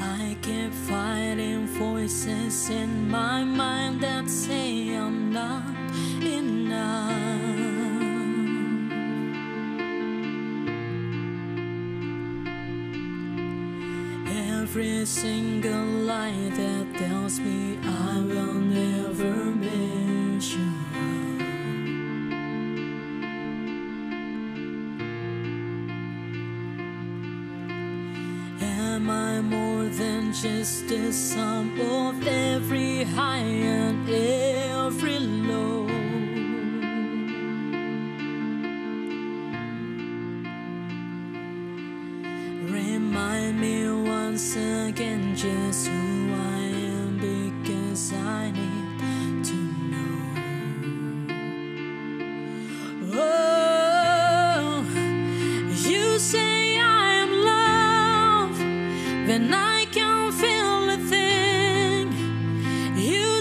I keep fighting voices in my mind that say I'm not enough. Every single lie that tells me I will never measure up. Am I more than just the sum of every high and every low? Remind me once again just who I am, because I need to know. Oh, you say I am love when I can't feel a thing. You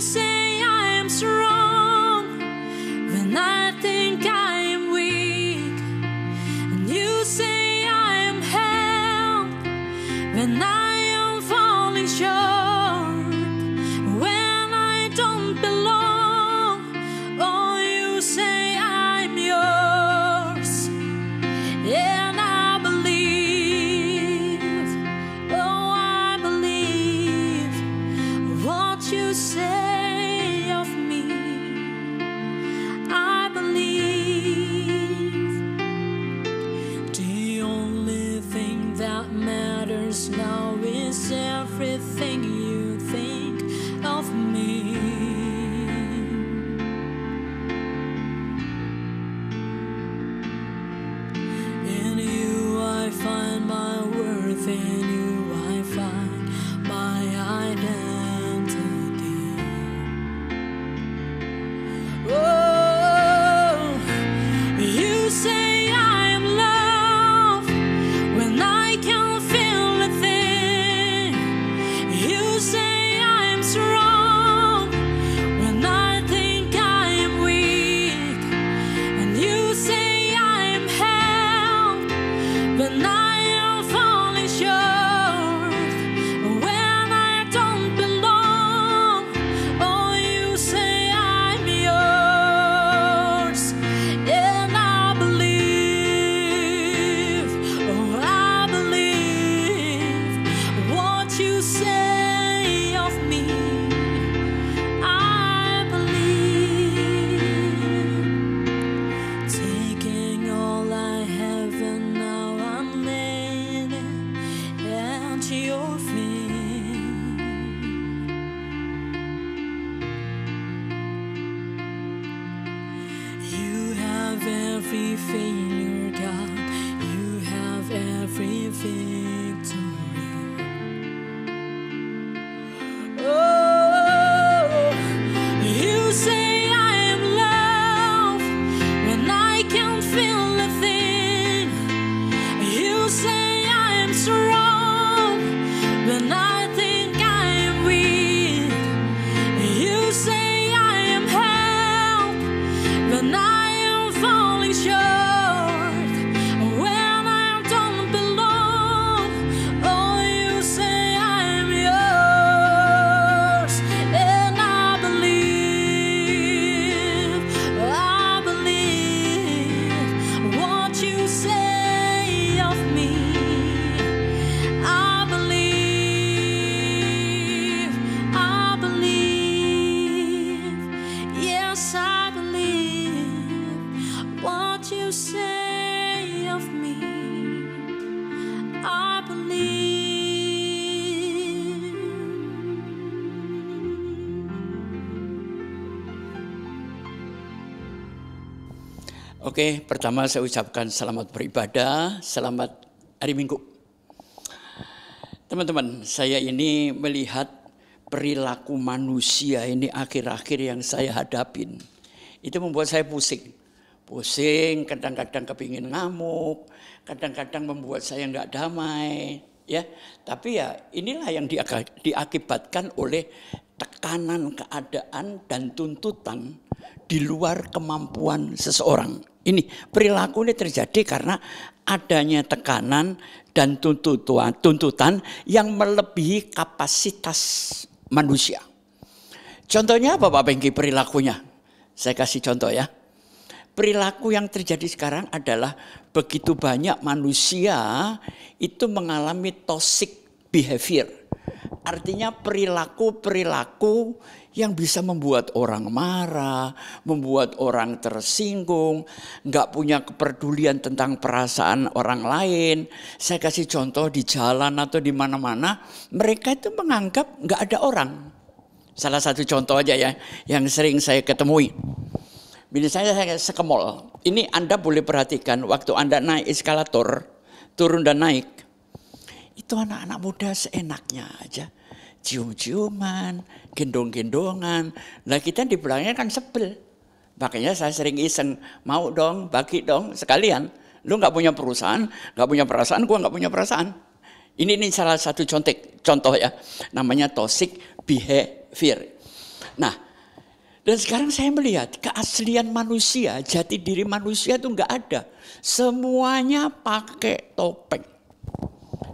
victory. Oh, you say I am love when I can't feel a thing. You say I am strong when I think I am weak. You say I am help when I am falling short, when I don't belong. Oh, you say I am yours, and I believe what you say of me. I believe, yes, I believe what you say of me. I believe. Oke, pertama saya ucapkan selamat beribadah, selamat hari Minggu. Teman-teman, saya ini melihat perilaku manusia ini akhir-akhir yang saya hadapin. Itu membuat saya pusing. Pusing, kadang-kadang kepingin ngamuk, kadang-kadang membuat saya nggak damai. Ya, tapi ya inilah yang diakibatkan oleh tekanan keadaan dan tuntutan di luar kemampuan seseorang. Ini perilaku ini terjadi karena adanya tekanan dan tuntutan yang melebihi kapasitas manusia. Contohnya apa Pak Bengki perilakunya? Saya kasih contoh ya. Perilaku yang terjadi sekarang adalah begitu banyak manusia itu mengalami toxic behavior. Artinya perilaku-perilaku yang bisa membuat orang marah, membuat orang tersinggung, nggak punya kepedulian tentang perasaan orang lain. Saya kasih contoh di jalan atau di mana-mana, mereka itu menganggap nggak ada orang. Salah satu contoh aja ya, yang sering saya ketemui. Misalnya saya ke mall, ini Anda boleh perhatikan waktu Anda naik eskalator, turun dan naik, itu anak-anak muda seenaknya aja. Cium-ciuman, gendong-gendongan. Nah kita di belakangnya kan sebel. Makanya saya sering iseng, mau dong, bagi dong sekalian. Lu gak punya perusahaan, gak punya perasaan, gua gak punya perasaan. Ini salah satu contoh ya, namanya toxic behavior. Nah, dan sekarang saya melihat keaslian manusia, jati diri manusia itu gak ada. Semuanya pakai topeng.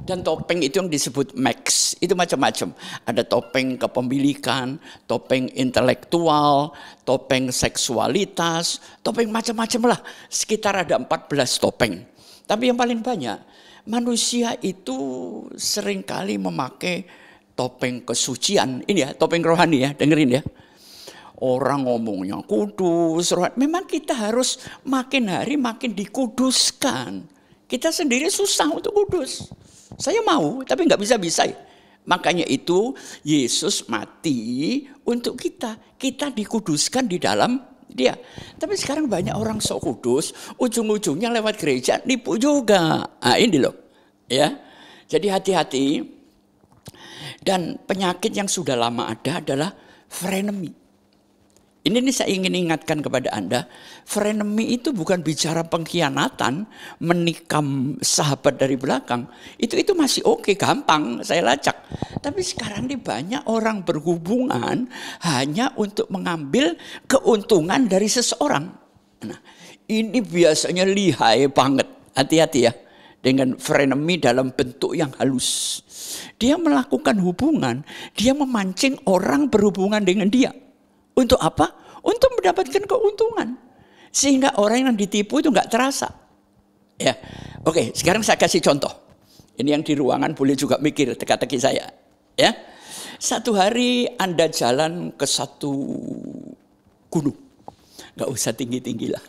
Dan topeng itu yang disebut max, itu macam-macam. Ada topeng kepemilikan, topeng intelektual, topeng seksualitas, topeng macam-macam lah. Sekitar ada 14 topeng. Tapi yang paling banyak, manusia itu seringkali memakai topeng kesucian. Ini ya, topeng rohani ya, dengerin ya. Orang ngomongnya kudus, rohani. Memang kita harus makin hari makin dikuduskan. Kita sendiri susah untuk kudus. Saya mau, tapi nggak bisa-bisa. Makanya itu Yesus mati untuk kita. Kita dikuduskan di dalam Dia. Tapi sekarang banyak orang sok kudus, ujung-ujungnya lewat gereja nipu juga. Nah ini loh, ya. Jadi hati-hati. Dan penyakit yang sudah lama ada adalah frenemy. Ini saya ingin ingatkan kepada Anda, frenemy itu bukan bicara pengkhianatan, menikam sahabat dari belakang. Itu masih oke, gampang, saya lacak. Tapi sekarang ini banyak orang berhubungan hanya untuk mengambil keuntungan dari seseorang. Nah, ini biasanya lihai banget, hati-hati ya. Dengan frenemy dalam bentuk yang halus. Dia melakukan hubungan, dia memancing orang berhubungan dengan dia. Untuk apa? Untuk mendapatkan keuntungan. Sehingga orang yang ditipu itu nggak terasa. Ya, oke. Sekarang saya kasih contoh. Ini yang di ruangan boleh juga mikir teka-teki saya. Ya, satu hari Anda jalan ke satu gunung, nggak usah tinggi-tinggi lah.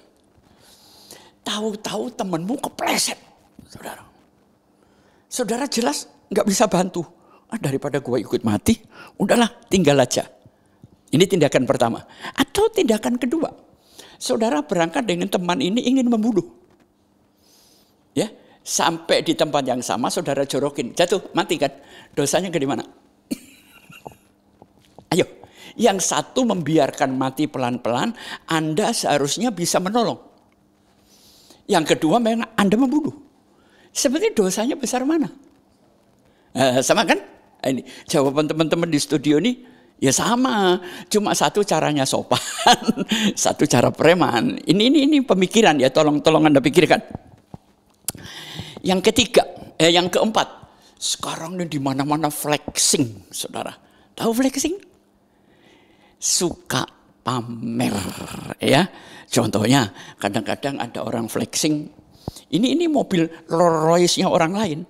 Tahu-tahu temanmu kepleset, saudara jelas nggak bisa bantu. Daripada gua ikut mati, udahlah tinggal aja. Ini tindakan pertama. Atau tindakan kedua. Saudara berangkat dengan teman ini ingin membunuh. Ya, sampai di tempat yang sama saudara jorokin, jatuh, mati kan? Dosanya ke di mana? Ayo, yang satu membiarkan mati pelan-pelan, Anda seharusnya bisa menolong. Yang kedua memang Anda membunuh. Sebenarnya dosanya besar mana? Sama kan? Ini jawaban teman-teman di studio ini, ya sama. Cuma satu caranya sopan, satu cara preman. Ini pemikiran ya, tolong Anda pikirkan. Yang ketiga, yang keempat, sekarang ini di mana-mana flexing, saudara. Tahu flexing? Suka pamer, ya. Contohnya, kadang-kadang ada orang flexing. Ini mobil Rolls Royce-nya orang lain.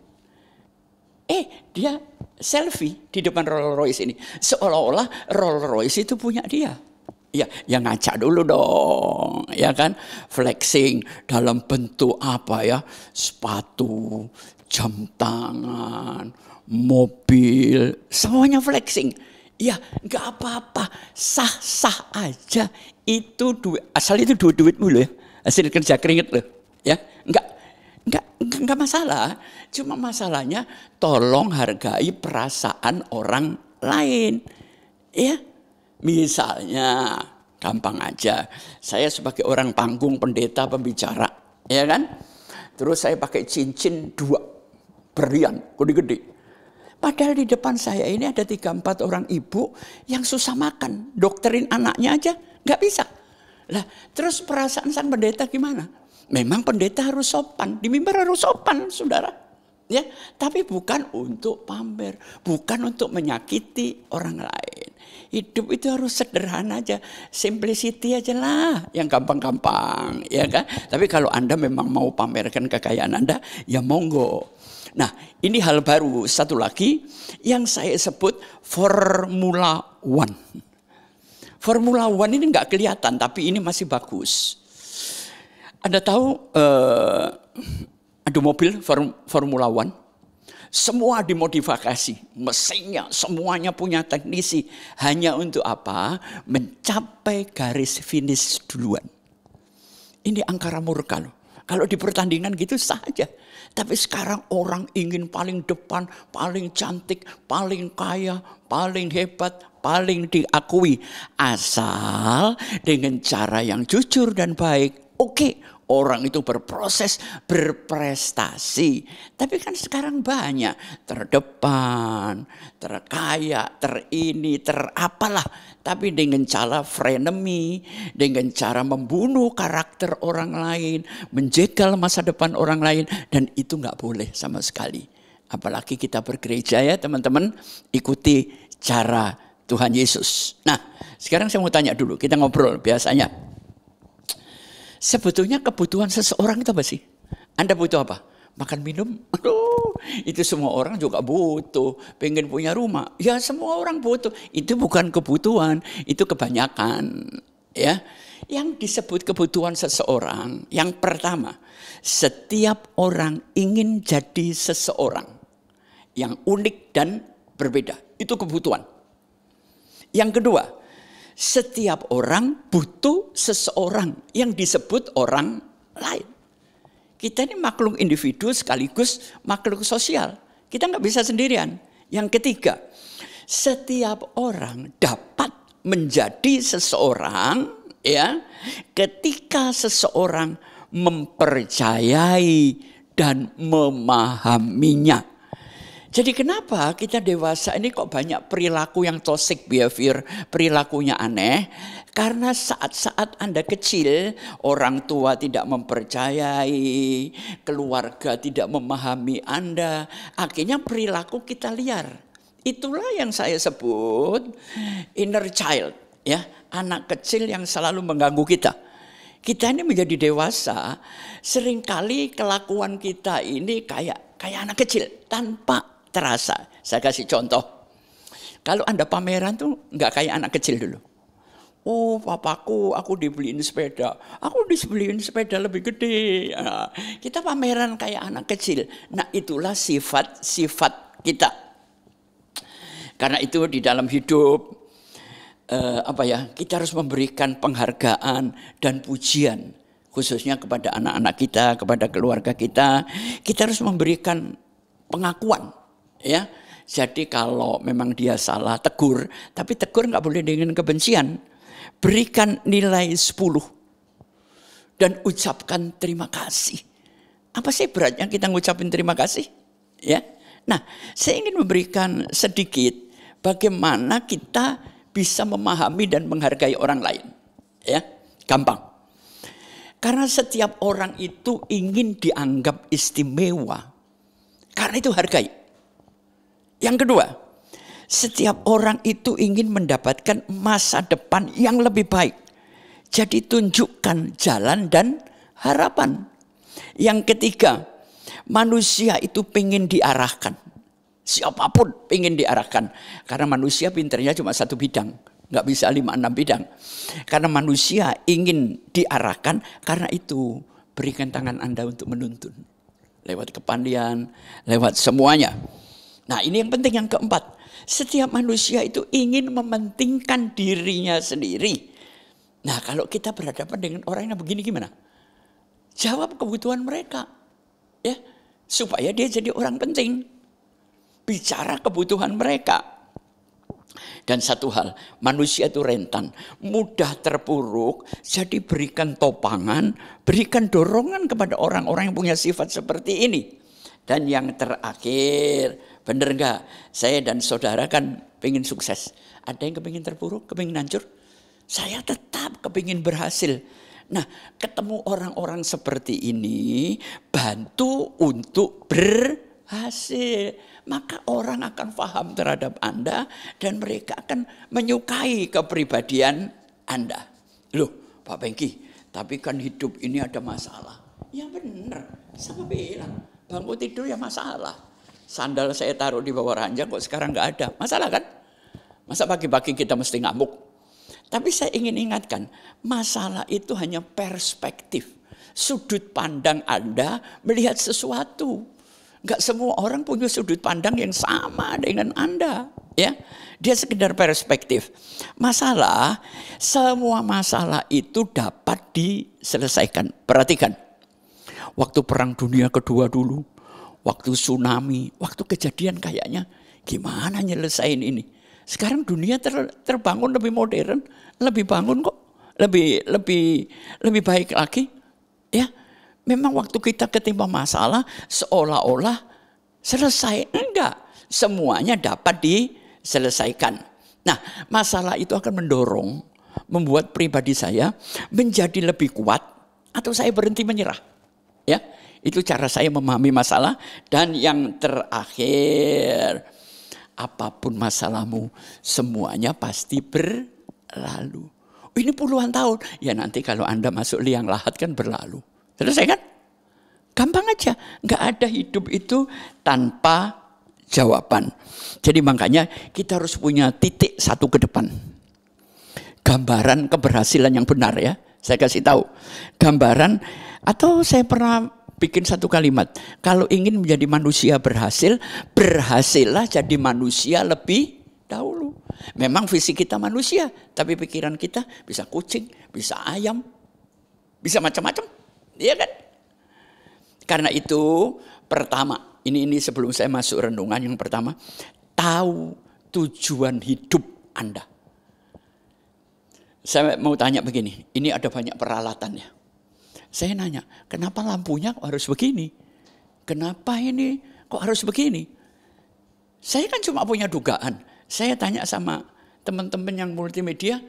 Dia selfie di depan Rolls Royce ini, seolah-olah Rolls Royce itu punya dia. Ya ngaca dulu dong, ya kan? Flexing dalam bentuk apa ya? Sepatu, jam tangan, mobil, semuanya flexing. Ya nggak apa-apa, sah-sah aja. Itu duit, asal itu duitmu loh ya, hasil kerja keringet loh, ya nggak masalah. Cuma masalahnya tolong hargai perasaan orang lain, ya. Misalnya, gampang aja, saya sebagai orang panggung, pendeta, pembicara, ya kan? Terus saya pakai cincin 2 berlian, gede-gede. Padahal di depan saya ini ada 3-4 orang ibu yang susah makan, dokterin anaknya aja nggak bisa. Lah, terus perasaan sang pendeta gimana? Memang pendeta harus sopan, di mimbar harus sopan, saudara. Ya, tapi bukan untuk pamer, bukan untuk menyakiti orang lain. Hidup itu harus sederhana aja, simplicity aja lah, yang gampang-gampang, ya kan? Tapi kalau Anda memang mau pamerkan kekayaan Anda, ya monggo. Nah, ini hal baru, satu lagi yang saya sebut Formula One. Formula One ini nggak kelihatan, tapi ini masih bagus. Anda tahu, ada mobil Formula One, semua dimodifikasi, mesinnya semuanya punya teknisi. Hanya untuk apa? Mencapai garis finish duluan. Ini angkara murka loh. Kalau di pertandingan gitu sah aja. Tapi sekarang orang ingin paling depan, paling cantik, paling kaya, paling hebat, paling diakui. Asal dengan cara yang jujur dan baik. Oke, orang itu berproses, berprestasi. Tapi kan sekarang banyak terdepan, terkaya, terini, terapalah. Tapi dengan cara frenemy, dengan cara membunuh karakter orang lain, menjegal masa depan orang lain. Dan itu nggak boleh sama sekali. Apalagi kita bergereja ya teman-teman, ikuti cara Tuhan Yesus. Nah, sekarang saya mau tanya dulu, kita ngobrol biasanya. Sebetulnya kebutuhan seseorang itu apa sih? Anda butuh apa? Makan, minum? Aduh, itu semua orang juga butuh. Pengen punya rumah? Ya semua orang butuh. Itu bukan kebutuhan, itu kebanyakan. Ya, yang disebut kebutuhan seseorang, yang pertama, setiap orang ingin jadi seseorang yang unik dan berbeda. Itu kebutuhan. Yang kedua, setiap orang butuh seseorang yang disebut orang lain. Kita ini makhluk individu sekaligus makhluk sosial. Kita nggak bisa sendirian. Yang ketiga, setiap orang dapat menjadi seseorang ya ketika seseorang mempercayai dan memahaminya. Jadi kenapa kita dewasa ini kok banyak perilaku yang toxic behavior, perilakunya aneh? Karena saat-saat Anda kecil, orang tua tidak mempercayai, keluarga tidak memahami Anda, akhirnya perilaku kita liar. Itulah yang saya sebut inner child, ya, anak kecil yang selalu mengganggu kita. Kita ini menjadi dewasa, seringkali kelakuan kita ini kayak anak kecil tanpa terasa. Saya kasih contoh. Kalau Anda pameran tuh nggak kayak anak kecil dulu. Oh, papaku, aku dibeliin sepeda. Aku dibeliin sepeda lebih gede. Nah, kita pameran kayak anak kecil. Nah, itulah sifat-sifat kita. Karena itu di dalam hidup kita harus memberikan penghargaan dan pujian khususnya kepada anak-anak kita, kepada keluarga kita harus memberikan pengakuan, ya. Jadi kalau memang dia salah, tegur, tapi tegur nggak boleh dengan kebencian. Berikan nilai 10 dan ucapkan terima kasih. Apa sih beratnya kita ngucapin terima kasih? Ya. Nah, saya ingin memberikan sedikit bagaimana kita bisa memahami dan menghargai orang lain. Ya, gampang. Karena setiap orang itu ingin dianggap istimewa. Karena itu hargai. Yang kedua, setiap orang itu ingin mendapatkan masa depan yang lebih baik. Jadi tunjukkan jalan dan harapan. Yang ketiga, manusia itu ingin diarahkan. Siapapun ingin diarahkan. Karena manusia pinternya cuma satu bidang. Nggak bisa 5-6 bidang. Karena manusia ingin diarahkan, karena itu berikan tangan Anda untuk menuntun. Lewat kepandaian, lewat semuanya. Nah, ini yang penting yang keempat. Setiap manusia itu ingin mementingkan dirinya sendiri. Nah, kalau kita berhadapan dengan orang yang begini gimana? Jawab kebutuhan mereka. Ya, supaya dia jadi orang penting. Bicara kebutuhan mereka. Dan satu hal, manusia itu rentan, mudah terpuruk, jadi berikan topangan, berikan dorongan kepada orang-orang yang punya sifat seperti ini. Dan yang terakhir, benar enggak? Saya dan saudara kan pengen sukses. Ada yang kepingin terpuruk, kepingin hancur. Saya tetap kepingin berhasil. Nah, ketemu orang-orang seperti ini, bantu untuk berhasil. Maka orang akan paham terhadap Anda dan mereka akan menyukai kepribadian Anda. Loh, Pak Bengki, tapi kan hidup ini ada masalah. Ya benar, sama bilang. Bangun tidur ya masalah. Sandal saya taruh di bawah ranjang kok sekarang nggak ada. Masalah kan? Masa pagi-pagi kita mesti ngamuk? Tapi saya ingin ingatkan, masalah itu hanya perspektif. Sudut pandang Anda melihat sesuatu. Nggak semua orang punya sudut pandang yang sama dengan Anda. Ya, dia sekedar perspektif. Masalah, semua masalah itu dapat diselesaikan. Perhatikan. Waktu Perang Dunia Kedua dulu, waktu tsunami, waktu kejadian kayaknya gimana nyelesain ini. Sekarang dunia terbangun lebih modern, lebih bangun kok, lebih baik lagi. Ya, memang waktu kita ketimpa masalah seolah-olah selesai, enggak. Semuanya dapat diselesaikan. Nah, masalah itu akan mendorong, membuat pribadi saya menjadi lebih kuat atau saya berhenti menyerah. Ya, itu cara saya memahami masalah. Dan yang terakhir, apapun masalahmu, semuanya pasti berlalu. Ini puluhan tahun. Ya nanti kalau Anda masuk liang lahat kan berlalu. Selesai kan? Gampang aja. Nggak ada hidup itu tanpa jawaban. Jadi makanya kita harus punya titik satu ke depan. Gambaran keberhasilan yang benar ya. Saya kasih tahu. Gambaran, atau saya pernah bikin satu kalimat. Kalau ingin menjadi manusia berhasil, berhasillah jadi manusia lebih dahulu. Memang fisik kita manusia, tapi pikiran kita bisa kucing, bisa ayam, bisa macam-macam. Iya kan? Karena itu, pertama, ini sebelum saya masuk renungan yang pertama, tahu tujuan hidup Anda. Saya mau tanya begini, ini ada banyak peralatannya. Saya nanya, kenapa lampunya kok harus begini? Kenapa ini kok harus begini? Saya kan cuma punya dugaan. Saya tanya sama teman-teman yang multimedia,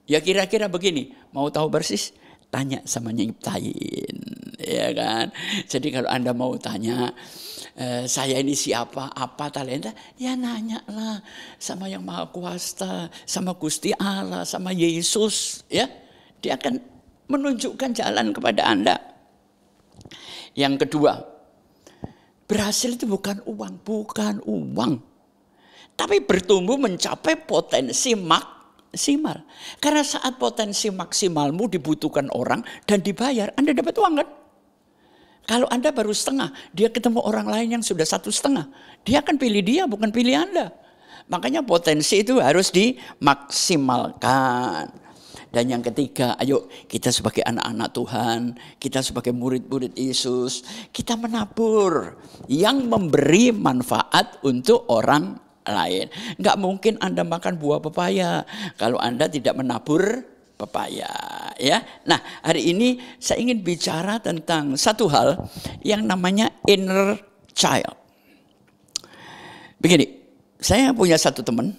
ya kira-kira begini, mau tahu persis? Tanya sama nyiptain, ya kan? Jadi kalau Anda mau tanya, saya ini siapa, apa talenta, ya nanya lah sama yang Maha Kuasa, sama Gusti Allah, sama Yesus, ya. Dia akan menunjukkan jalan kepada Anda. Yang kedua, berhasil itu bukan uang, tapi bertumbuh mencapai potensi maksimal. Karena saat potensi maksimalmu dibutuhkan orang dan dibayar, Anda dapat uang kan? Kalau Anda baru setengah, dia ketemu orang lain yang sudah 1,5. Dia akan pilih dia, bukan pilih Anda. Makanya potensi itu harus dimaksimalkan. Dan yang ketiga, ayo kita sebagai anak-anak Tuhan, kita sebagai murid-murid Yesus, kita menabur yang memberi manfaat untuk orang lain. Enggak mungkin Anda makan buah pepaya kalau Anda tidak menabur pepaya, ya. Nah, hari ini saya ingin bicara tentang satu hal yang namanya inner child. Begini, saya punya satu teman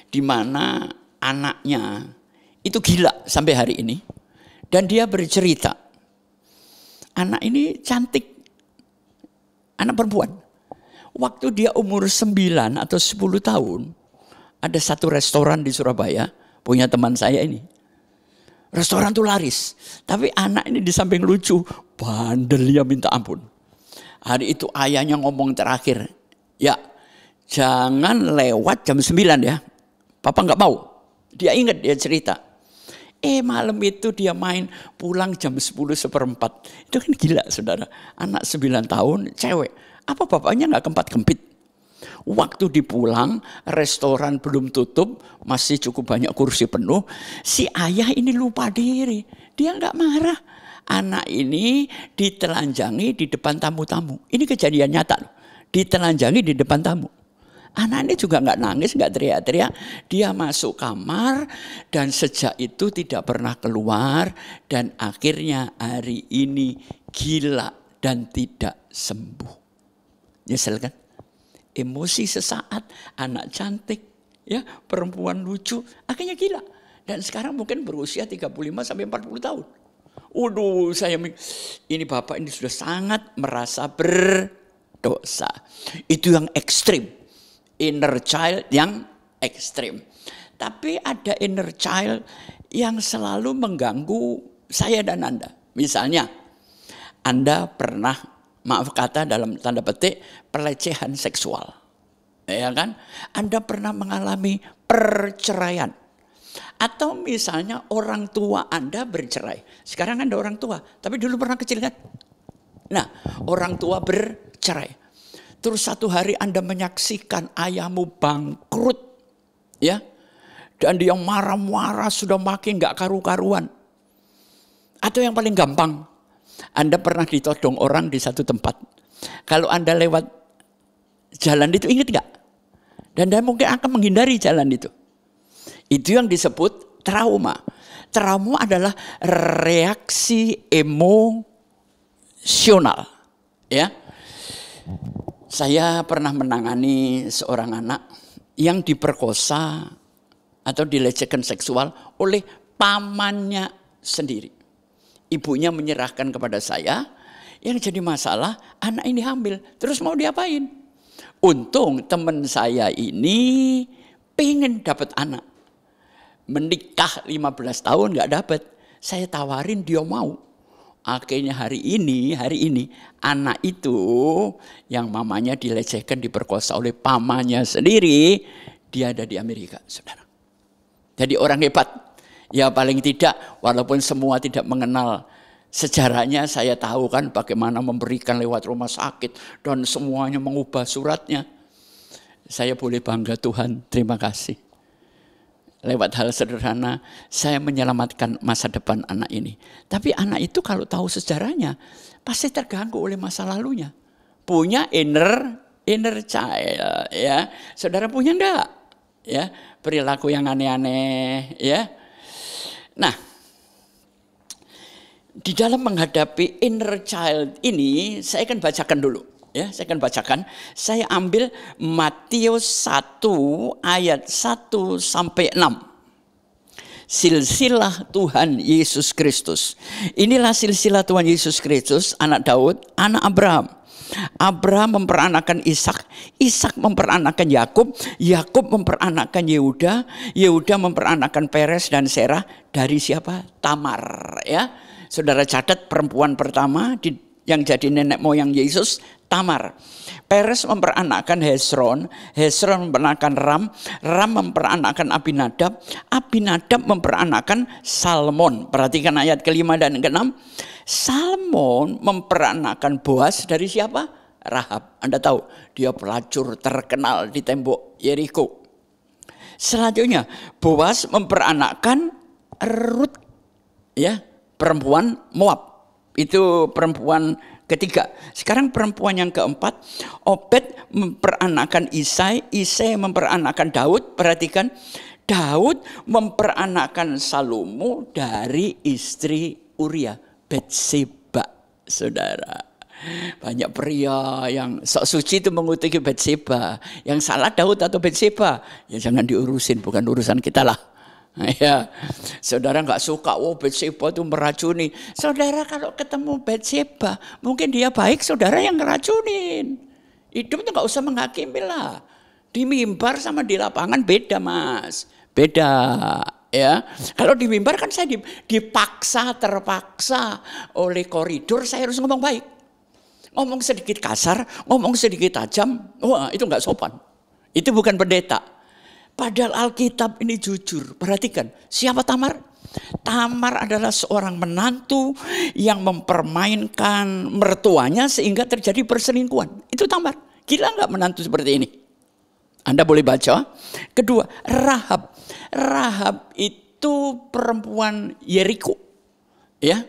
di mana anaknya itu gila sampai hari ini. Dan dia bercerita, anak ini cantik, anak perempuan. Waktu dia umur 9 atau 10 tahun, ada satu restoran di Surabaya, punya teman saya ini. Restoran tuh laris, tapi anak ini di samping lucu, bandelnya minta ampun. Hari itu ayahnya ngomong terakhir, ya jangan lewat jam 9 ya. Papa nggak mau. Dia ingat, dia cerita. Malam itu dia main pulang jam 10:15. Itu kan gila saudara. Anak 9 tahun, cewek. Apa bapaknya nggak kempit-kempit? Waktu dipulang, restoran belum tutup, masih cukup banyak kursi penuh. Si ayah ini lupa diri. Dia nggak marah. Anak ini ditelanjangi di depan tamu-tamu. Ini kejadian nyata loh. Ditelanjangi di depan tamu. Anak ini juga nggak nangis, nggak teriak-teriak. Dia masuk kamar dan sejak itu tidak pernah keluar. Dan akhirnya hari ini gila dan tidak sembuh. Nyesel kan? Emosi sesaat, anak cantik, ya perempuan lucu, akhirnya gila. Dan sekarang mungkin berusia 35-40 tahun. Waduh, ini bapak ini sudah sangat merasa berdosa. Itu yang ekstrim. Inner child yang ekstrim. Tapi ada inner child yang selalu mengganggu saya dan Anda. Misalnya, Anda pernah, maaf kata dalam tanda petik, pelecehan seksual. Ya kan? Anda pernah mengalami perceraian. Atau misalnya orang tua Anda bercerai. Sekarang Anda orang tua, tapi dulu pernah kecil kan? Nah, orang tua bercerai. Terus satu hari Anda menyaksikan ayahmu bangkrut, ya, dan dia marah-marah sudah makin nggak karu-karuan. Atau yang paling gampang, Anda pernah ditodong orang di satu tempat. Kalau Anda lewat jalan itu, ingat nggak? Dan Anda mungkin akan menghindari jalan itu. Itu yang disebut trauma. Trauma adalah reaksi emosional, ya. Saya pernah menangani seorang anak yang diperkosa atau dilecehkan seksual oleh pamannya sendiri. Ibunya menyerahkan kepada saya, yang jadi masalah anak ini hamil, terus mau diapain? Untung teman saya ini pengen dapat anak. Menikah 15 tahun nggak dapat, saya tawarin dia mau. Akhirnya hari ini anak itu yang mamanya dilecehkan, diperkosa oleh pamannya sendiri, dia ada di Amerika, saudara. Jadi orang hebat. Ya paling tidak, walaupun semua tidak mengenal sejarahnya, saya tahu kan bagaimana memberikan lewat rumah sakit dan semuanya mengubah suratnya. Saya boleh bangga Tuhan, terima kasih. Lewat hal sederhana, saya menyelamatkan masa depan anak ini. Tapi anak itu kalau tahu sejarahnya, pasti terganggu oleh masa lalunya. Punya inner child, ya. Saudara punya enggak? Ya, perilaku yang aneh-aneh, ya. Nah, di dalam menghadapi inner child ini, saya akan bacakan dulu. Ya, saya akan bacakan. Saya ambil Matius 1 ayat 1 sampai 6. Silsilah Tuhan Yesus Kristus. Inilah silsilah Tuhan Yesus Kristus, anak Daud, anak Abraham. Abraham memperanakan Ishak, Ishak memperanakan Yakub, Yakub memperanakan Yehuda, Yehuda memperanakan Peres dan Serah. Dari siapa? Tamar, ya. Saudara catat perempuan pertama yang jadi nenek moyang Yesus, Tamar. Peres memperanakkan Hezron, Hezron memperanakkan Ram, Ram memperanakkan Abinadab, Abinadab memperanakkan Salmon. Perhatikan ayat ke-5 dan ke-6. Salmon memperanakkan Boas dari siapa? Rahab. Anda tahu, dia pelacur terkenal di tembok Yeriko. Selanjutnya, Boas memperanakkan Rut, ya, perempuan Moab. Itu perempuan ketiga. Sekarang perempuan yang keempat, Obed memperanakkan Isai, Isai memperanakkan Daud. Perhatikan, Daud memperanakkan Salomo dari istri Uria, Batseba, saudara. Banyak pria yang sok suci itu mengutiki Batseba. Yang salah Daud atau Batseba? Ya jangan diurusin, bukan urusan kita lah. Ya, saudara nggak suka, Batseba itu meracuni. Saudara kalau ketemu Batseba, mungkin dia baik, saudara yang ngeracunin. Hidup itu nggak usah menghakimi lah. Di mimbar sama di lapangan beda, Mas. Beda. Ya, kalau di mimbar kan saya terpaksa oleh koridor, saya harus ngomong baik. Ngomong sedikit kasar, ngomong sedikit tajam, wah itu nggak sopan. Itu bukan pendeta. Padahal Alkitab ini jujur. Perhatikan, siapa Tamar? Tamar adalah seorang menantu yang mempermainkan mertuanya sehingga terjadi perselingkuhan. Itu Tamar. Gila nggak menantu seperti ini? Anda boleh baca. Kedua, Rahab. Rahab itu perempuan Yeriko. Ya.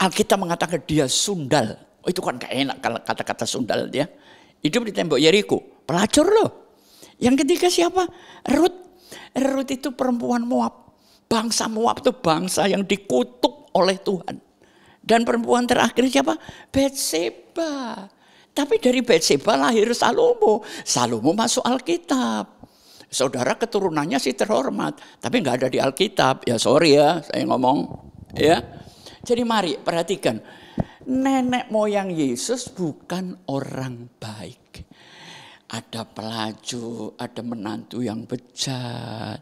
Alkitab mengatakan dia sundal. Oh, itu kan gak enak kalau kata-kata sundal dia. Hidup di tembok Yeriko. Pelacur loh. Yang ketiga siapa? Rut. Rut itu perempuan Moab. Bangsa Moab itu bangsa yang dikutuk oleh Tuhan. Dan perempuan terakhir siapa? Batseba. Tapi dari Batseba lahir Salomo. Salomo masuk Alkitab. Saudara keturunannya sih terhormat. Tapi gak ada di Alkitab. Ya sorry ya saya ngomong. Ya. Jadi mari perhatikan, nenek moyang Yesus bukan orang baik. Ada pelacur, ada menantu yang bejat,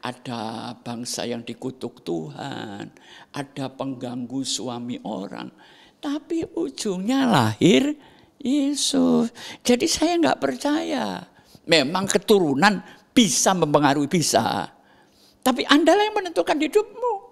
ada bangsa yang dikutuk Tuhan, ada pengganggu suami orang. Tapi ujungnya lahir Yesus. Jadi saya nggak percaya. Memang keturunan bisa mempengaruhi, bisa. Tapi Anda lah yang menentukan hidupmu.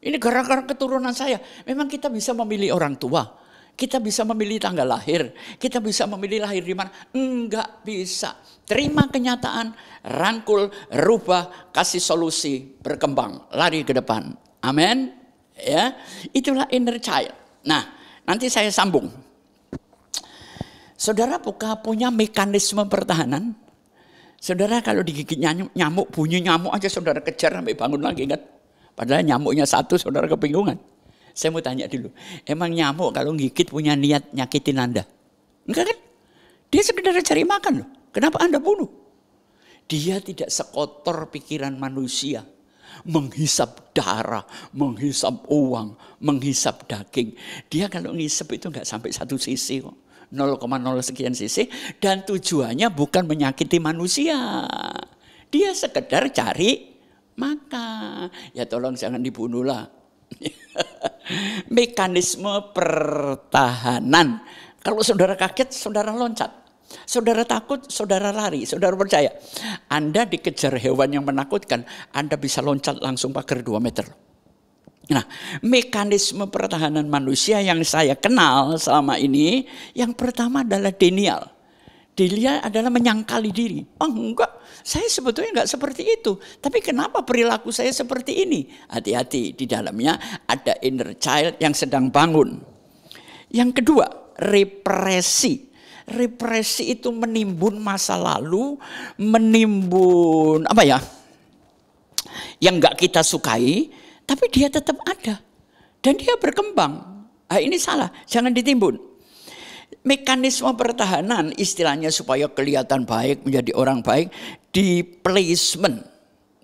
Ini gara-gara keturunan saya. Memang kita bisa memilih orang tua. Kita bisa memilih tanggal lahir. Kita bisa memilih lahir di mana. Enggak bisa. Terima kenyataan, rangkul, rubah, kasih solusi, berkembang, lari ke depan. Amin. Ya, itulah inner child. Nah, nanti saya sambung. Saudara punya mekanisme pertahanan. Saudara kalau digigit nyamuk, bunyi nyamuk aja saudara kejar sampai bangun lagi kan. Padahal nyamuknya satu, saudara kebingungan. Saya mau tanya dulu, emang nyamuk kalau gigit punya niat nyakitin Anda? Enggak kan? Dia sekedar cari makan loh. Kenapa Anda bunuh? Dia tidak sekotor pikiran manusia. Menghisap darah, menghisap uang, menghisap daging. Dia kalau ngisap itu enggak sampai 1 cc kok. 0,0 sekian cc. Dan tujuannya bukan menyakiti manusia. Dia sekedar cari maka ya tolong jangan dibunuh lah. Mekanisme pertahanan. Kalau saudara kaget, saudara loncat. Saudara takut, saudara lari. Saudara percaya, Anda dikejar hewan yang menakutkan, Anda bisa loncat langsung pagar 2 meter. Nah, mekanisme pertahanan manusia yang saya kenal selama ini, yang pertama adalah denial. Dia adalah menyangkali diri. Oh enggak, saya sebetulnya enggak seperti itu. Tapi kenapa perilaku saya seperti ini? Hati-hati, di dalamnya ada inner child yang sedang bangun. Yang kedua, represi. Represi itu menimbun masa lalu, menimbun yang enggak kita sukai, tapi dia tetap ada. Dan dia berkembang. Nah, ini salah, jangan ditimbun. Mekanisme pertahanan istilahnya supaya kelihatan baik, menjadi orang baik, di placement,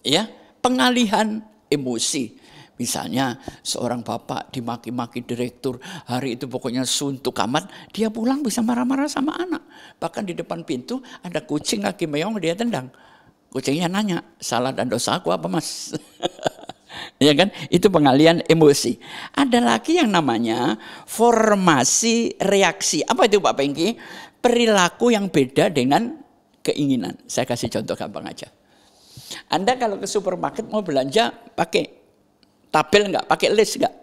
ya, pengalihan emosi. Misalnya seorang bapak dimaki-maki direktur, hari itu pokoknya suntuk amat, dia pulang bisa marah-marah sama anak. Bahkan di depan pintu ada kucing kaki meong, dia tendang. Kucingnya nanya, salah dan dosa aku apa mas? Ya kan, itu pengalihan emosi. Ada lagi yang namanya formasi reaksi. Apa itu Pak Pengki? Perilaku yang beda dengan keinginan. Saya kasih contoh gampang aja. Anda kalau ke supermarket mau belanja pakai tabel enggak, pakai list enggak?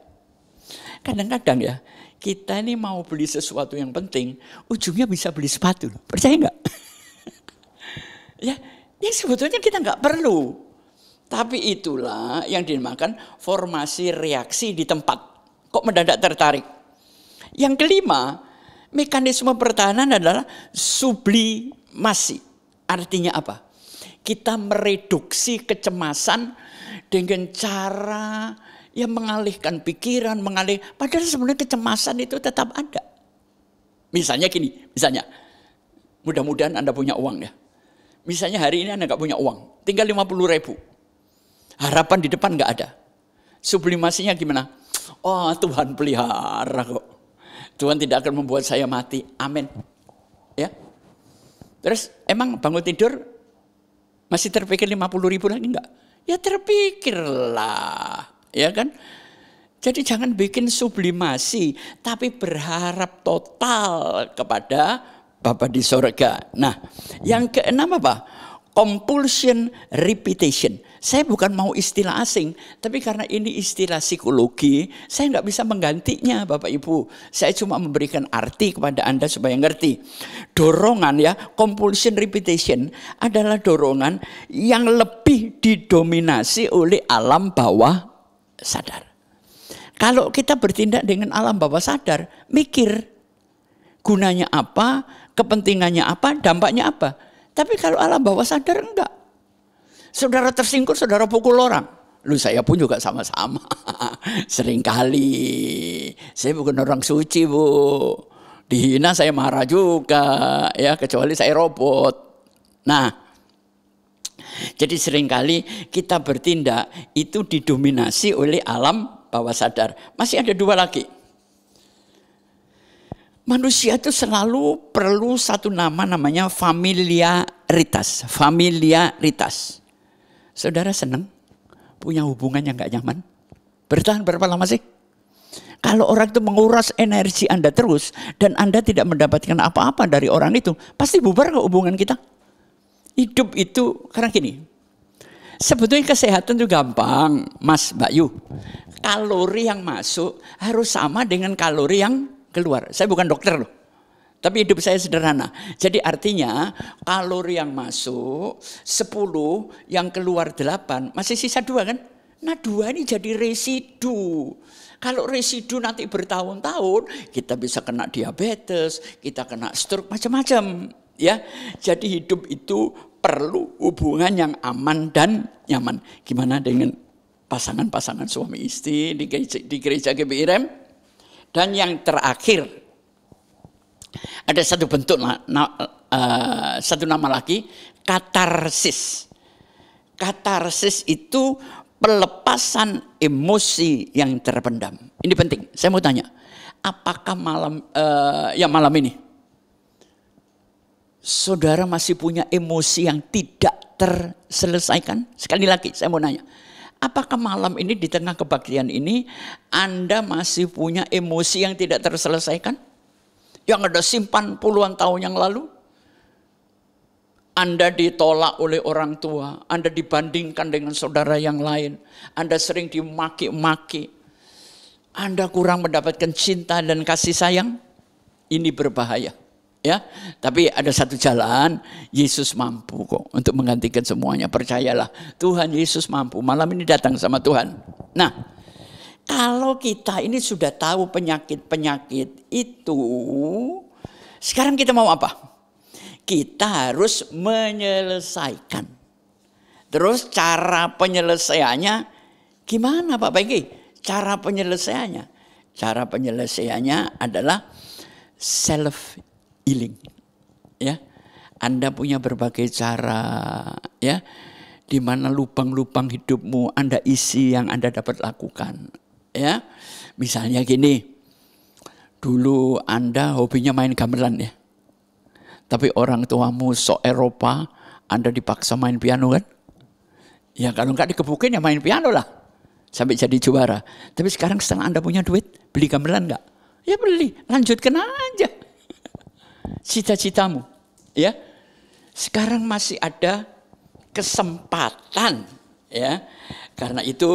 Kadang-kadang ya, kita ini mau beli sesuatu yang penting, ujungnya bisa beli sepatu. Percaya enggak? Ya, Yang sebetulnya kita nggak perlu. Tapi itulah yang dinamakan formasi reaksi di tempat. Kok mendadak tertarik? Yang kelima, mekanisme pertahanan adalah sublimasi. Artinya apa? Kita mereduksi kecemasan dengan cara yang mengalihkan pikiran, padahal sebenarnya kecemasan itu tetap ada. Misalnya gini, mudah-mudahan Anda punya uang ya. Misalnya hari ini Anda nggak punya uang, tinggal 50.000. Harapan di depan nggak ada. Sublimasinya gimana? Oh, Tuhan pelihara kok. Tuhan tidak akan membuat saya mati. Amin. Ya. Terus emang bangun tidur masih terpikir 50.000 lagi enggak? Ya terpikirlah. Ya kan? Jadi jangan bikin sublimasi, tapi berharap total kepada Bapa di sorga. Nah, yang keenam apa? Compulsion repetition. Saya bukan mau istilah asing, tapi karena ini istilah psikologi, saya nggak bisa menggantinya Bapak Ibu. Saya cuma memberikan arti kepada Anda supaya ngerti. Dorongan ya, compulsion repetition adalah dorongan yang lebih didominasi oleh alam bawah sadar. Kalau kita bertindak dengan alam bawah sadar, mikir gunanya apa, kepentingannya apa, dampaknya apa. Tapi kalau alam bawah sadar enggak. Saudara tersinggung, saudara pukul orang. Lu saya pun juga sama-sama. Seringkali. Saya bukan orang suci, Bu. Dihina saya marah juga. Ya, kecuali saya robot. Nah, jadi seringkali kita bertindak itu didominasi oleh alam bawah sadar. Masih ada dua lagi. Manusia itu selalu perlu satu nama namanya familiaritas. Familiaritas. Saudara senang punya hubungan yang gak nyaman? Bertahan berapa lama sih? Kalau orang itu menguras energi Anda terus dan Anda tidak mendapatkan apa-apa dari orang itu, pasti bubar ke hubungan kita. Hidup itu karena gini. Sebetulnya kesehatan itu gampang, Mas, Mbak Yu. Kalori yang masuk harus sama dengan kalori yang keluar. Saya bukan dokter loh. Tapi hidup saya sederhana. Jadi artinya kalori yang masuk 10, yang keluar 8, masih sisa 2 kan? Nah 2 ini jadi residu. Kalau residu nanti bertahun-tahun, kita bisa kena diabetes, kita kena stroke, macam-macam. Ya, jadi hidup itu perlu hubungan yang aman dan nyaman. Gimana dengan pasangan-pasangan suami istri di gereja GBIREM? Dan yang terakhir, ada satu bentuk, satu nama lagi, katarsis. Katarsis itu pelepasan emosi yang terpendam. Ini penting, saya mau tanya, apakah malam ini, saudara masih punya emosi yang tidak terselesaikan? Sekali lagi saya mau nanya, apakah malam ini di tengah kebaktian ini Anda masih punya emosi yang tidak terselesaikan? Yang ada simpan puluhan tahun yang lalu? Anda ditolak oleh orang tua, Anda dibandingkan dengan saudara yang lain, Anda sering dimaki-maki, Anda kurang mendapatkan cinta dan kasih sayang, ini berbahaya. Ya, tapi ada satu jalan, Yesus mampu kok untuk menggantikan semuanya. Percayalah, Tuhan Yesus mampu. Malam ini datang sama Tuhan. Nah, kalau kita ini sudah tahu penyakit-penyakit itu, sekarang kita mau apa? Kita harus menyelesaikan. Terus cara penyelesaiannya gimana Pak Bengki? Cara penyelesaiannya? Cara penyelesaiannya adalah self healing, ya. Anda punya berbagai cara, ya, di mana lubang-lubang hidupmu Anda isi yang Anda dapat lakukan, ya. Misalnya gini, dulu Anda hobinya main gamelan ya, tapi orang tuamu sok Eropa, Anda dipaksa main piano kan? Ya kalau nggak dikebukin ya main piano lah, sampai jadi juara. Tapi sekarang setelah Anda punya duit, beli gamelan nggak? Ya beli, lanjutkan aja. Cita-citamu, ya. Sekarang masih ada kesempatan, ya. Karena itu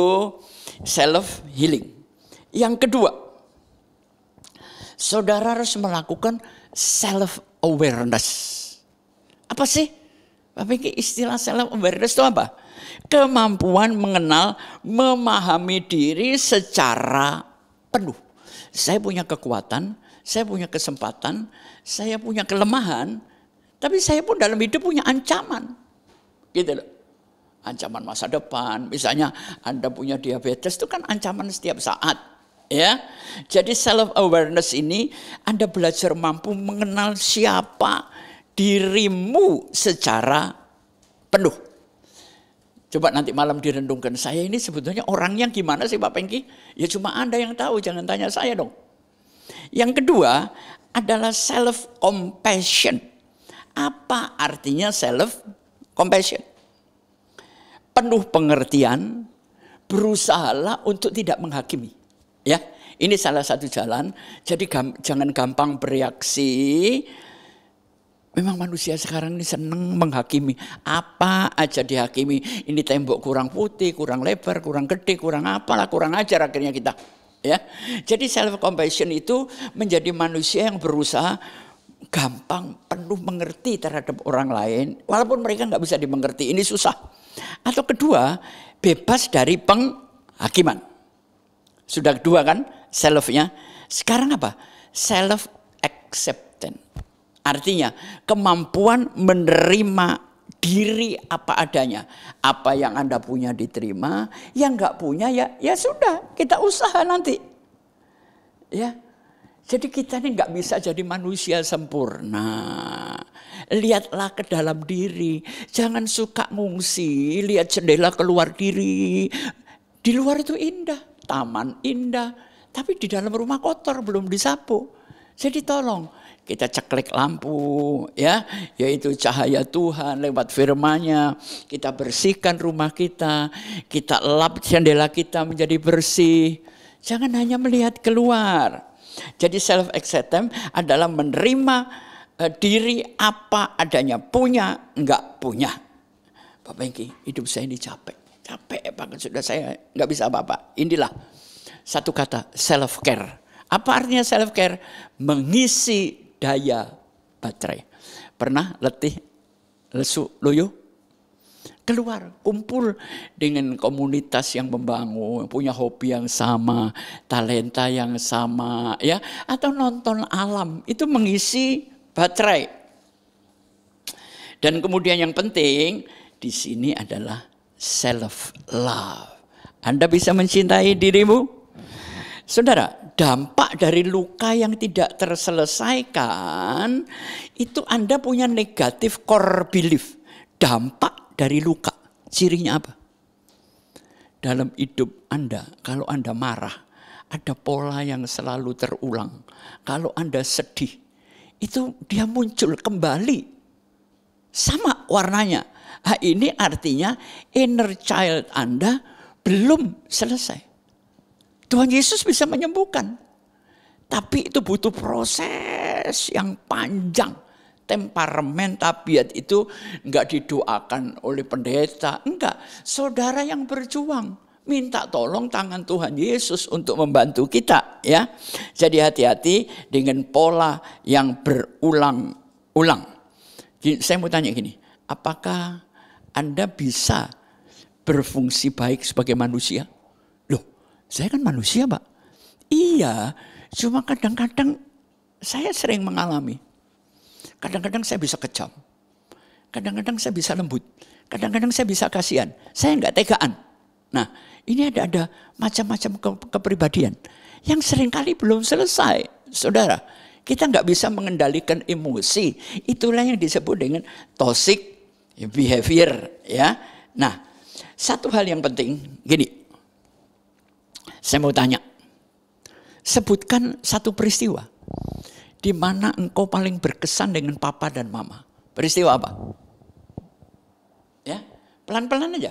self healing. Yang kedua, saudara harus melakukan self awareness. Apa sih Tapi istilah self awareness itu apa? Kemampuan mengenal, memahami diri secara penuh. Saya punya kekuatan, saya punya kesempatan, saya punya kelemahan, tapi saya pun dalam hidup punya ancaman. Gitu loh. Ancaman masa depan, misalnya Anda punya diabetes itu kan ancaman setiap saat. Ya, jadi self awareness ini Anda belajar mampu mengenal siapa dirimu secara penuh. Coba nanti malam direndungkan, saya ini sebetulnya orang yang gimana sih Pak Pengki? Ya cuma Anda yang tahu, jangan tanya saya dong. Yang kedua adalah self compassion. Apa artinya self compassion? Penuh pengertian, berusahalah untuk tidak menghakimi. Ya, ini salah satu jalan. Jadi jangan gampang bereaksi. Memang manusia sekarang ini senang menghakimi. Apa aja dihakimi. Ini tembok kurang putih, kurang lebar, kurang gede, kurang apalah, kurang ajar akhirnya kita. Ya, jadi self compassion itu menjadi manusia yang berusaha gampang, penuh mengerti terhadap orang lain, walaupun mereka nggak bisa dimengerti. Ini susah. Atau kedua, bebas dari penghakiman. Sudah kedua kan self-nya. Sekarang apa? Self acceptance. Artinya kemampuan menerima diri apa adanya. Apa yang Anda punya diterima, yang nggak punya ya sudah, kita usaha nanti. Ya. Jadi kita ini nggak bisa jadi manusia sempurna. Lihatlah ke dalam diri. Jangan suka ngungsi, lihat jendela keluar diri. Di luar itu indah, taman indah. Tapi di dalam rumah kotor, belum disapu. Jadi tolong kita ceklek lampu, ya, yaitu cahaya Tuhan lewat firman-Nya. Kita bersihkan rumah kita lap jendela kita menjadi bersih. Jangan hanya melihat keluar. Jadi self acceptance adalah menerima diri apa adanya, punya enggak punya. Bapak Pengki, hidup saya ini capek banget, sudah saya enggak bisa apa-apa. Inilah satu kata, self care. Apa artinya self care? Mengisi daya baterai. Pernah letih, lesu, loyo? Keluar, kumpul dengan komunitas yang membangun, punya hobi yang sama, talenta yang sama, ya, atau nonton alam, itu mengisi baterai. Dan kemudian yang penting di sini adalah self love. Anda bisa mencintai dirimu? Saudara, dampak dari luka yang tidak terselesaikan itu Anda punya negatif core belief. Dampak dari luka, cirinya apa? Dalam hidup Anda, kalau Anda marah, ada pola yang selalu terulang. Kalau Anda sedih, itu dia muncul kembali. Sama warnanya. Nah, ini artinya inner child Anda belum selesai. Tuhan Yesus bisa menyembuhkan. Tapi itu butuh proses yang panjang. Temperamen, tabiat itu enggak didoakan oleh pendeta. Enggak, saudara yang berjuang. Minta tolong tangan Tuhan Yesus untuk membantu kita. Ya. Jadi hati-hati dengan pola yang berulang-ulang. Saya mau tanya gini, apakah Anda bisa berfungsi baik sebagai manusia? Loh, saya kan manusia, Pak. Iya, cuma kadang-kadang saya sering mengalami. Kadang-kadang saya bisa kejam. Kadang-kadang saya bisa lembut. Kadang-kadang saya bisa kasihan. Saya enggak tegaan. Nah, ini ada macam-macam kepribadian yang seringkali belum selesai. Saudara, kita enggak bisa mengendalikan emosi. Itulah yang disebut dengan toxic behavior. Ya. Nah, satu hal yang penting, gini. Saya mau tanya. Sebutkan satu peristiwa di mana engkau paling berkesan dengan papa dan mama. Peristiwa apa? Ya, pelan-pelan aja.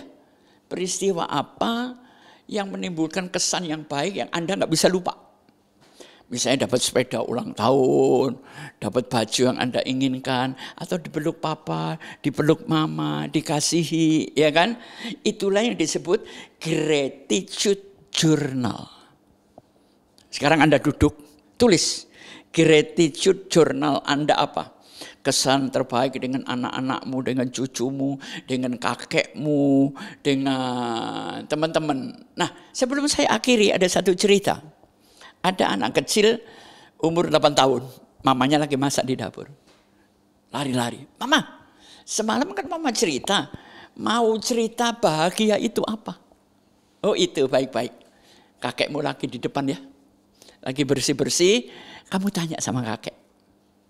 Peristiwa apa yang menimbulkan kesan yang baik yang Anda nggak bisa lupa? Misalnya dapat sepeda ulang tahun, dapat baju yang Anda inginkan, atau dipeluk papa, dipeluk mama, dikasihi, ya kan? Itulah yang disebut gratitude journal. Sekarang Anda duduk, tulis. Gratitude journal Anda apa? kesan terbaik dengan anak-anakmu, dengan cucumu, dengan kakekmu, dengan teman-teman. Nah, sebelum saya akhiri ada satu cerita. Ada anak kecil umur 8 tahun, mamanya lagi masak di dapur. Lari-lari, "Mama, semalam kan mama cerita, mau cerita bahagia itu apa?" "Oh itu, baik-baik. Kakekmu lagi di depan ya, lagi bersih-bersih, kamu tanya sama kakek."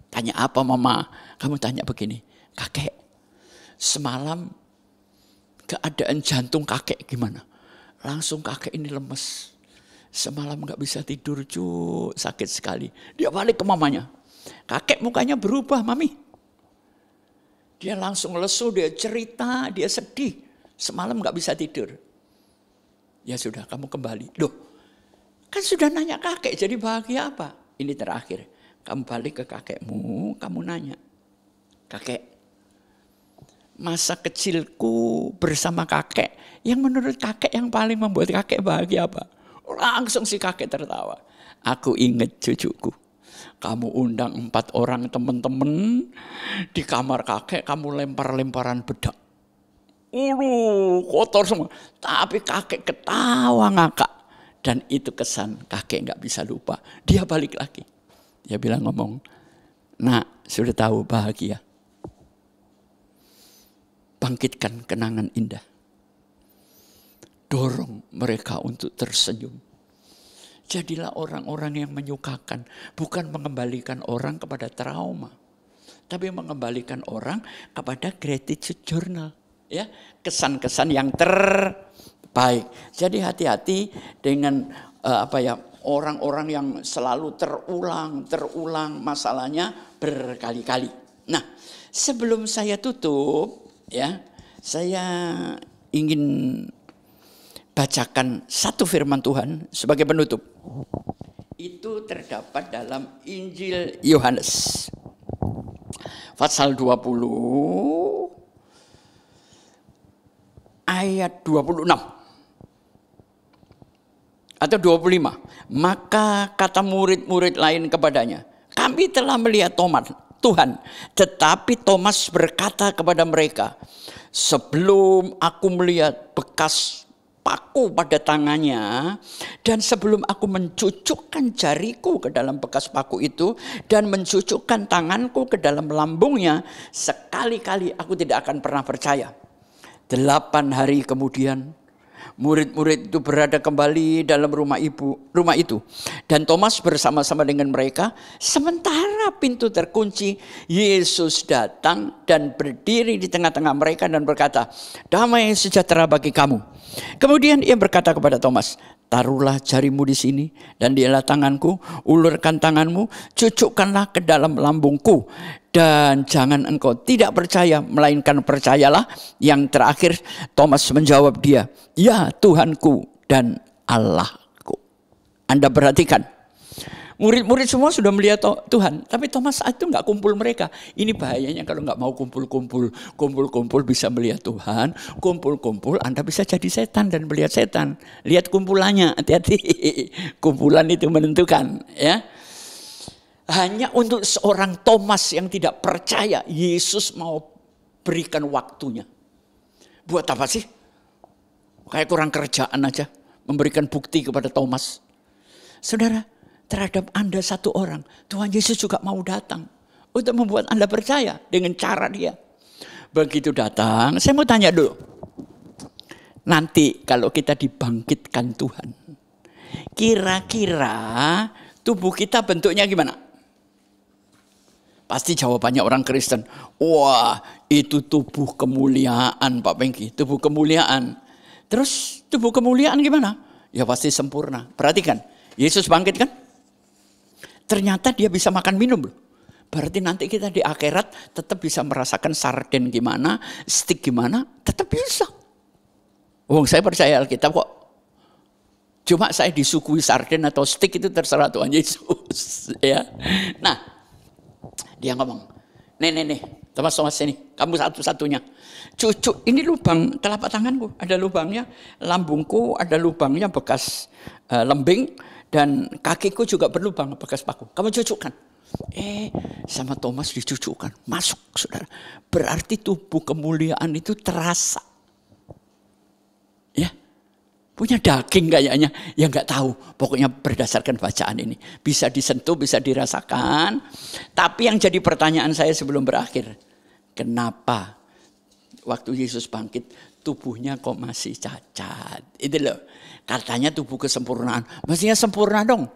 "Tanya apa mama?" "Kamu tanya begini, kakek, semalam keadaan jantung kakek gimana?" Langsung kakek ini lemes. "Semalam gak bisa tidur Cuk, sakit sekali." Dia balik ke mamanya. Kakek mukanya berubah, "Mami." Dia langsung lesu, dia cerita, dia sedih. Semalam gak bisa tidur. "Ya sudah, kamu kembali." "Loh, kan sudah nanya kakek, jadi bahagia apa?" "Ini terakhir. Kamu balik ke kakekmu, kamu nanya, kakek, masa kecilku bersama kakek, yang menurut kakek yang paling membuat kakek bahagia apa?" Langsung si kakek tertawa. "Aku inget cucuku. Kamu undang 4 orang teman-teman di kamar kakek, kamu lempar-lemparan bedak. Kotor semua. Tapi kakek ketawa ngakak. Dan itu kesan kakek gak bisa lupa. Dia balik lagi. Dia bilang ngomong, "Nak, sudah tahu bahagia. Bangkitkan kenangan indah. Dorong mereka untuk tersenyum. Jadilah orang-orang yang menyukakan. Bukan mengembalikan orang kepada trauma. Tapi mengembalikan orang kepada gratitude journal. Ya, kesan-kesan yang terbaik. Jadi hati-hati dengan orang-orang yang selalu terulang masalahnya berkali-kali. Nah, sebelum saya tutup, ya, saya ingin bacakan satu firman Tuhan sebagai penutup. Itu terdapat dalam Injil Yohanes. Pasal 20 ayat 26. Atau 25. Maka kata murid-murid lain kepadanya, "Kami telah melihat Tuhan." Tetapi Thomas berkata kepada mereka, "Sebelum aku melihat bekas paku pada tangannya, dan sebelum aku mencucukkan jariku ke dalam bekas paku itu, dan mencucukkan tanganku ke dalam lambungnya, sekali-kali aku tidak akan pernah percaya." 8 hari kemudian, murid-murid itu berada kembali dalam rumah itu. Dan Thomas bersama-sama dengan mereka. Sementara pintu terkunci, Yesus datang dan berdiri di tengah-tengah mereka dan berkata, "Damai sejahtera bagi kamu." Kemudian ia berkata kepada Thomas, "Taruhlah jarimu di sini dan dialah tanganku, ulurkan tanganmu, cucukkanlah ke dalam lambungku. Dan jangan engkau tidak percaya, melainkan percayalah." Yang terakhir Thomas menjawab dia, "Ya Tuhanku dan Allahku." Anda perhatikan, murid-murid semua sudah melihat Tuhan, tapi Thomas itu nggak kumpul mereka. Ini bahayanya kalau nggak mau kumpul-kumpul bisa melihat Tuhan, kumpul-kumpul Anda bisa jadi setan dan melihat setan. Lihat kumpulannya, hati-hati. Kumpulan itu menentukan, ya. Hanya untuk seorang Thomas yang tidak percaya, Yesus mau berikan waktunya. Buat apa sih? Kayak kurang kerjaan aja memberikan bukti kepada Thomas. Saudara, terhadap Anda satu orang, Tuhan Yesus juga mau datang untuk membuat Anda percaya dengan cara dia. Begitu datang, saya mau tanya dulu. Nanti kalau kita dibangkitkan Tuhan, kira-kira tubuh kita bentuknya gimana? Pasti jawabannya orang Kristen, "Wah, itu tubuh kemuliaan Pak Pengki, tubuh kemuliaan." Terus tubuh kemuliaan gimana? Ya pasti sempurna. Perhatikan, Yesus bangkit kan? Ternyata dia bisa makan minum loh. Berarti nanti kita di akhirat tetap bisa merasakan sarden gimana, steak gimana, tetap bisa. Saya percaya Alkitab kok. Cuma saya disuguhi sarden atau steak itu terserah Tuhan Yesus. Ya. Nah, dia ngomong, nih, Thomas ini, kamu satu-satunya. Cucuk, ini lubang telapak tanganku, ada lubangnya, lambungku ada lubangnya bekas lembing, dan kakiku juga berlubang bekas paku. Kamu cucukkan. Sama Thomas dicucukkan, masuk saudara. Berarti tubuh kemuliaan itu terasa. Ya, punya daging kayaknya, ya nggak tahu. Pokoknya berdasarkan bacaan ini. Bisa disentuh, bisa dirasakan. Tapi yang jadi pertanyaan saya sebelum berakhir. Kenapa waktu Yesus bangkit, tubuhnya kok masih cacat? Itu loh, katanya tubuh kesempurnaan. Mestinya sempurna dong.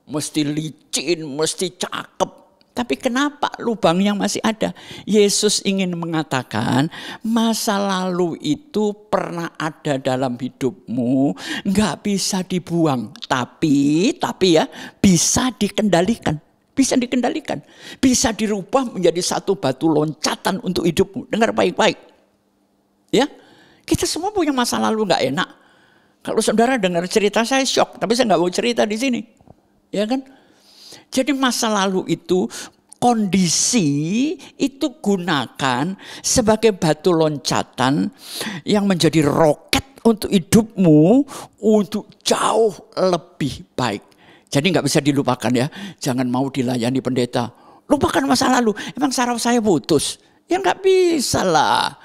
Mesti licin, mesti cakep. Tapi kenapa lubang yang masih ada? Yesus ingin mengatakan masa lalu itu pernah ada dalam hidupmu. Nggak bisa dibuang. Tapi ya bisa dikendalikan. Bisa dikendalikan. Bisa dirubah menjadi satu batu loncatan untuk hidupmu. Dengar baik-baik. Ya, kita semua punya masa lalu nggak enak. Kalau saudara dengar cerita saya syok. Tapi saya nggak mau cerita di sini. Ya kan? Jadi masa lalu itu kondisi itu gunakan sebagai batu loncatan yang menjadi roket untuk hidupmu untuk jauh lebih baik. Jadi nggak bisa dilupakan ya. Jangan mau dilayani pendeta. Lupakan masa lalu. Emang saraf saya putus? Ya nggak bisa lah.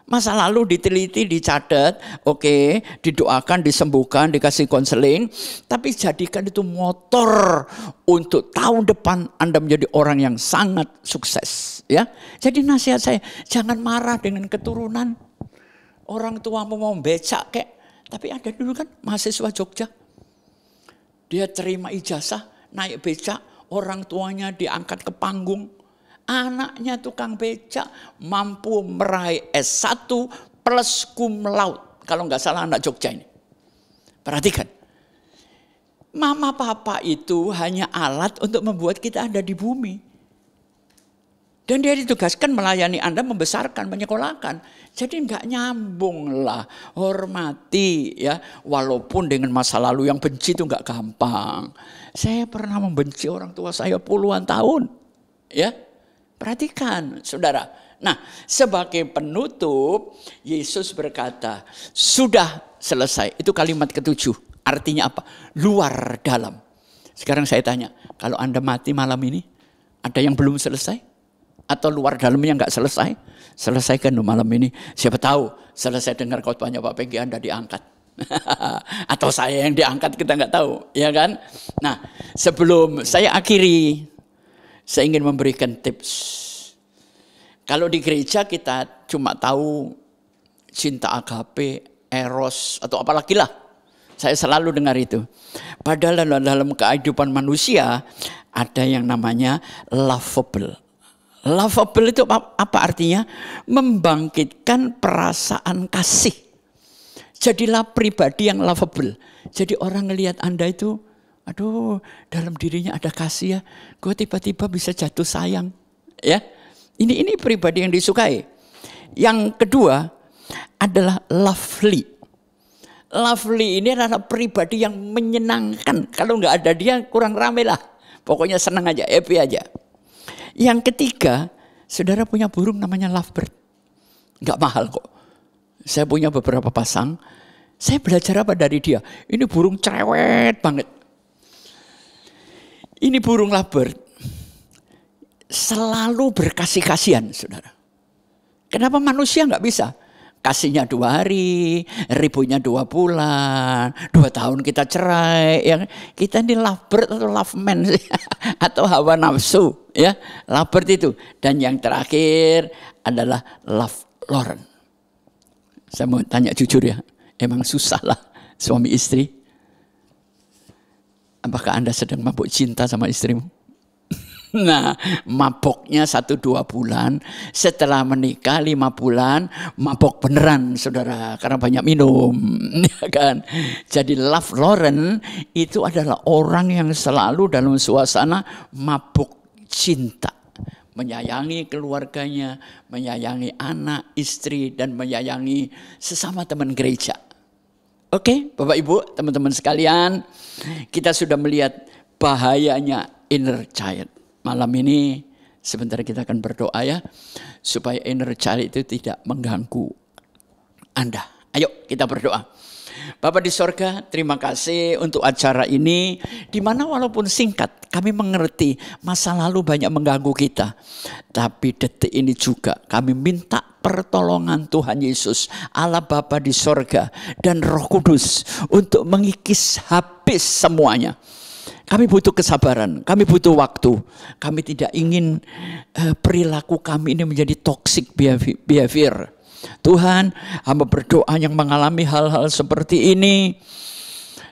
Masa lalu diteliti, dicatat, oke, didoakan, disembuhkan, dikasih konseling. Tapi jadikan itu motor untuk tahun depan Anda menjadi orang yang sangat sukses. Ya, jadi nasihat saya, jangan marah dengan keturunan. Orang tuamu mau becak kek. Tapi ada dulu kan mahasiswa Jogja. Dia terima ijazah, naik becak, orang tuanya diangkat ke panggung. Anaknya tukang becak mampu meraih S1 plus cum laude. Kalau nggak salah anak Jogja ini. Perhatikan. Mama papa itu hanya alat untuk membuat kita ada di bumi. Dan dia ditugaskan melayani Anda, membesarkan, menyekolahkan. Jadi nggak nyambung lah. Hormati ya. Walaupun dengan masa lalu yang benci itu nggak gampang. Saya pernah membenci orang tua saya puluhan tahun. Ya. Perhatikan saudara. Nah, sebagai penutup Yesus berkata, sudah selesai. Itu kalimat ke-7. Artinya apa? Luar dalam. Sekarang saya tanya, kalau Anda mati malam ini, ada yang belum selesai? Atau luar dalamnya nggak selesai? Selesaikan malam ini. Siapa tahu selesai dengar khotbahnya Pak Pengki Anda diangkat. Atau saya yang diangkat, kita nggak tahu, ya kan? Nah, sebelum saya akhiri, saya ingin memberikan tips. Kalau di gereja kita cuma tahu cinta agape, eros, atau apalagi lah. Saya selalu dengar itu. Padahal dalam kehidupan manusia ada yang namanya lovable. Lovable itu apa artinya? Membangkitkan perasaan kasih. Jadilah pribadi yang lovable. Jadi orang ngelihat Anda itu, aduh, dalam dirinya ada kasih ya. Gue tiba-tiba bisa jatuh sayang. Ya, ini pribadi yang disukai. Yang kedua adalah lovely. Lovely ini adalah pribadi yang menyenangkan. Kalau nggak ada dia kurang rame lah. Pokoknya senang aja, happy aja. Yang ketiga, saudara punya burung namanya lovebird. Nggak mahal kok. Saya punya beberapa pasang. Saya belajar apa dari dia? Ini burung cerewet banget. Ini burung lovebird selalu berkasih-kasihan, saudara. Kenapa manusia nggak bisa? Kasihnya 2 hari, ributnya 2 bulan, 2 tahun kita cerai. Ya. Kita ini lovebird atau loveman atau hawa nafsu, ya, lovebird itu. Dan yang terakhir adalah love Lauren. Saya mau tanya jujur ya, emang susah lah suami istri. Apakah Anda sedang mabuk cinta sama istrimu? Nah, maboknya 1-2 bulan, setelah menikah 5 bulan, mabok beneran saudara, karena banyak minum. Ya kan? Jadi love Lauren itu adalah orang yang selalu dalam suasana mabuk cinta. Menyayangi keluarganya, menyayangi anak, istri, dan menyayangi sesama teman gereja. Oke, Bapak Ibu, teman-teman sekalian, kita sudah melihat bahayanya inner child. Malam ini sebentar kita akan berdoa ya, supaya inner child itu tidak mengganggu Anda. Ayo kita berdoa. Bapa di sorga, terima kasih untuk acara ini, di mana walaupun singkat, kami mengerti masa lalu banyak mengganggu kita. Tapi detik ini juga kami minta pertolongan Tuhan Yesus, Allah Bapa di sorga, dan Roh Kudus untuk mengikis habis semuanya. Kami butuh kesabaran, kami butuh waktu. Kami tidak ingin perilaku kami ini menjadi toxic behavior. Tuhan, hamba berdoa yang mengalami hal-hal seperti ini.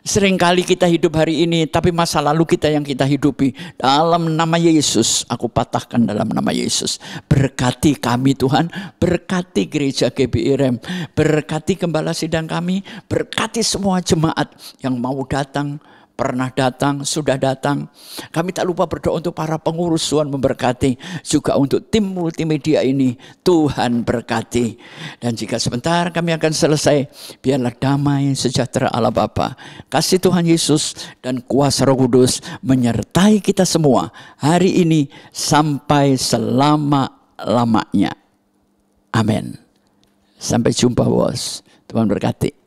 Seringkali kita hidup hari ini, tapi masa lalu kita yang kita hidupi. Dalam nama Yesus, aku patahkan dalam nama Yesus. Berkati kami Tuhan, berkati gereja GBI-REM, berkati gembala sidang kami, berkati semua jemaat yang mau datang, pernah datang, sudah datang. Kami tak lupa berdoa untuk para pengurus, Tuhan memberkati. Juga untuk tim multimedia ini, Tuhan berkati. Dan jika sebentar kami akan selesai, biarlah damai sejahtera Allah Bapa, kasih Tuhan Yesus dan kuasa Roh Kudus menyertai kita semua hari ini sampai selama-lamanya. Amin. Sampai jumpa bos. Tuhan berkati.